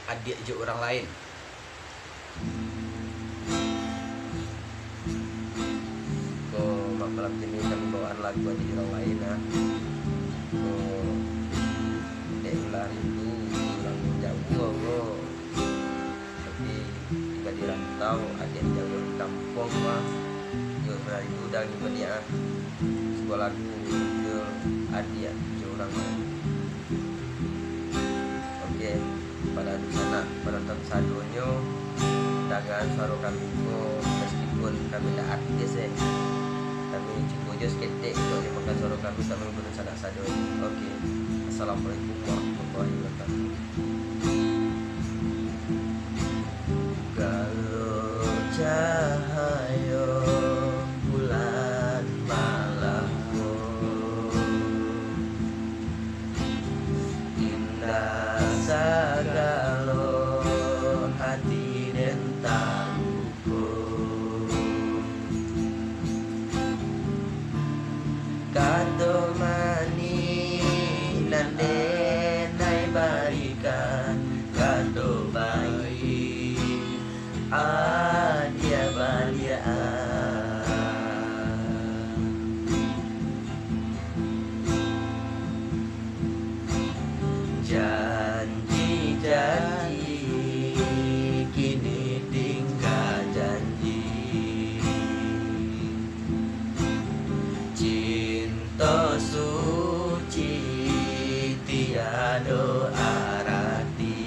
adik je orang lain. Malam ini kami bawaan lagu adik orang lain nah. Dek lari itu pulang jauh tapi jika di rantau adik jauh di kampung mah jauh berari udang juga dia sebuah lagu ke adik je orang lain. Oke, pada sana penonton sadonyo dengan suara kami meskipun kami tidak aktif kami cukup aja seketik untuk dimakan suara kami sama guna sanak sadu. Oke, assalamualaikum warahmatullahi wabarakatuh. Kalau cahaya bulan malammu indah sagalo hati dan tangguhku kado mani nande nai barikan kado baik adia balia janji-janji kini tinggal janji cinta suci tiada arti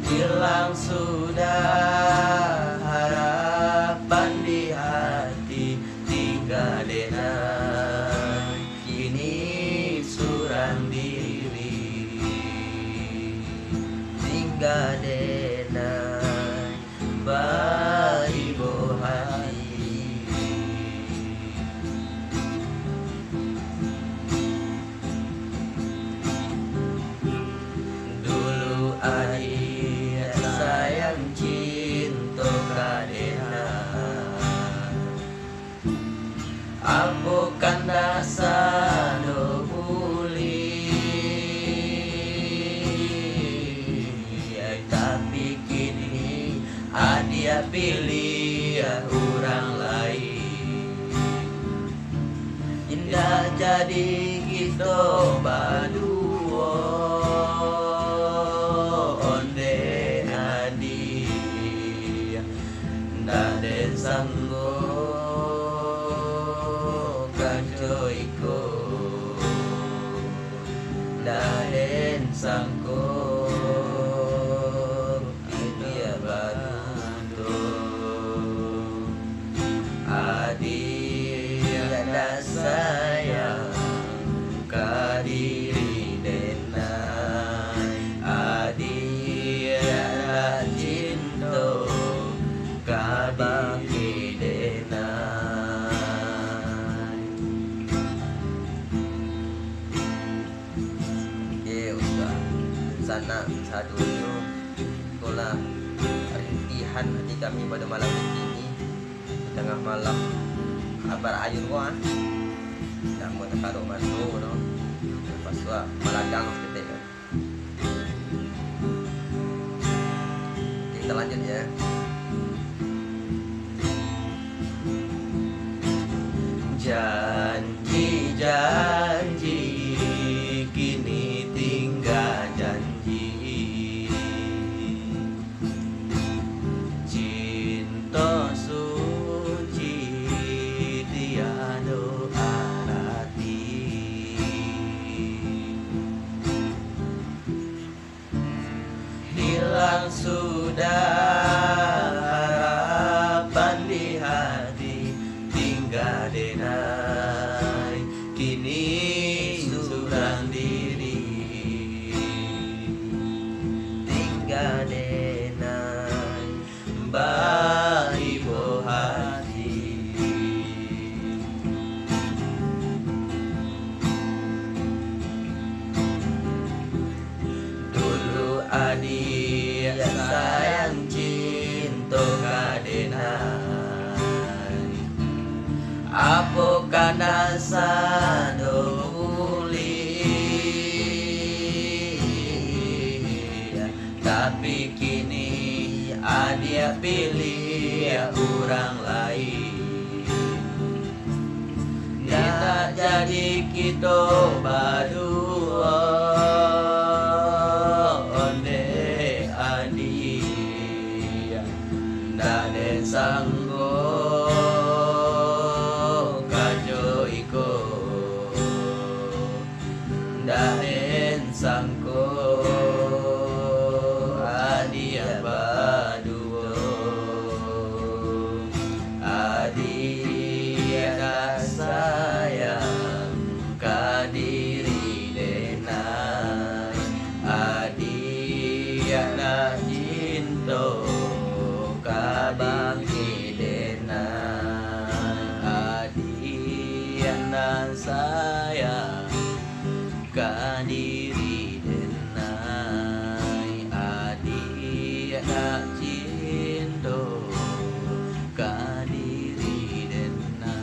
hilang sudah harapan di hati tinggal denai kini surang diri tinggal denai beribu hati dulu adik sayang cinta kadena apukan dasar buli tapi kini adia pilih orang lain indah jadi kita berdua onde adi ndak den sanggup kacoiko ndak den sanggup dia bantu adi ada sayang kadiri denai adi ada cinta kabaki denai. Oke usah sana sadunya itulah rintihan hati kami pada malam ini di tengah malam kabar ayun gua dah mau terkaduk masuk no lepas tu maladang seketik kan. Kita lanjut ya. Janji-janji kini tinggal janji cinta suci tiada arti hilang sudah harapan di hati tinggal denai kini surang diri tinggal denai beribu hati dulu adik sayang cinta kadenai apukan dasar buli pilih orang lain. Kita jadi kita berdua, onde adi dan sanggo kajo iko dan sangko adi abaduo adi ada sayang kadiri denai adi ada cinta kabangki denai adi ada sayang kadiri denai adi ada cinta kadiri denai.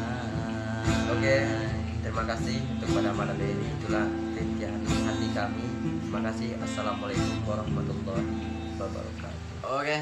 Oke, terima kasih untuk pada malam ini. Itulah rintihan hati kami. Terima kasih. Assalamualaikum warahmatullahi wabarakatuh. Oke.